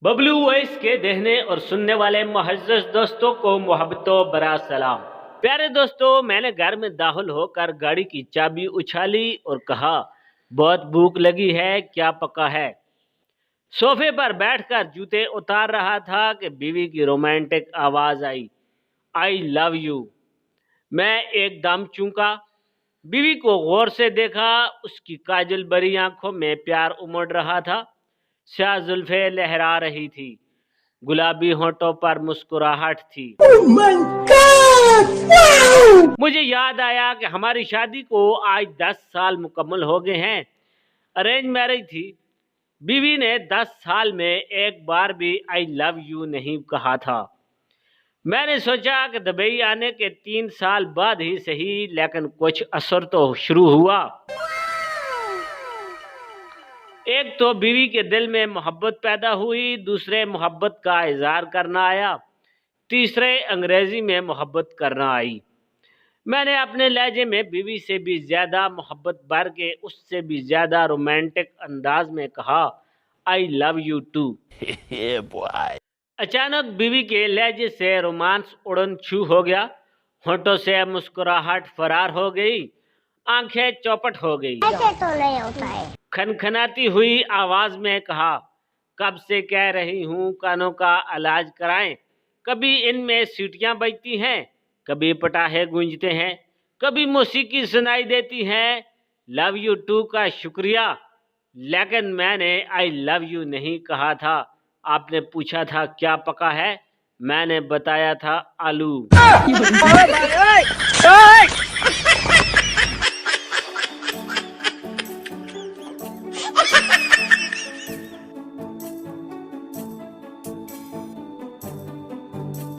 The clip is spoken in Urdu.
ببلو وائس کے دیکھنے اور سننے والے معزز دوستوں کو محبت و برا سلام۔ پیارے دوستوں، میں نے گھر میں داخل ہو کر گاڑی کی چابی اچھالی اور کہا بہت بھوک لگی ہے، کیا پکا ہے؟ صوفے پر بیٹھ کر جوتے اتار رہا تھا کہ بیوی کی رومانٹک آواز آئی، آئی لو یو۔ میں ایک دم چونکا، بیوی کو غور سے دیکھا، اس کی کاجل بری آنکھوں میں پیار امڑ رہا تھا، سیاہ زلفیں لہرا رہی تھی، گلابی ہونٹوں پر مسکراہٹ تھی۔ مجھے یاد آیا کہ ہماری شادی کو آج 10 سال مکمل ہو گئے ہیں۔ ارینج میرج تھی۔ بیوی نے 10 سال میں ایک بار بھی آئی لو یو نہیں کہا تھا۔ میں نے سوچا کہ دبئی آنے کے 3 سال بعد ہی صحیح، لیکن کچھ اثر تو شروع ہوا۔ ایک تو بیوی کے دل میں محبت پیدا ہوئی، دوسرے محبت کا اظہار کرنا آیا، تیسرے انگریزی میں محبت کرنا آئی۔ میں نے اپنے لہجے میں بیوی سے بھی زیادہ محبت بھر کے، اس سے بھی زیادہ رومانٹک انداز میں کہا، آئی لو یو ٹو۔ اچانک بیوی کے لہجے سے رومانس اڑن چھو ہو گیا، ہونٹوں سے مسکراہٹ فرار ہو گئی، آنکھیں چوپٹ ہو گئی۔ کھنکھناتی ہوئی آواز میں کہا، کب سے کہہ رہی ہوں کانوں کا علاج کرائیں۔ کبھی ان میں سیٹیاں بجتی ہیں، کبھی پٹاخے گونجتے ہیں، کبھی موسیقی سنائی دیتی ہے۔ لو یو ٹو کا شکریہ، لیکن میں نے آئی لو یو نہیں کہا تھا۔ آپ نے پوچھا تھا کیا پکا ہے، میں نے بتایا تھا آلو۔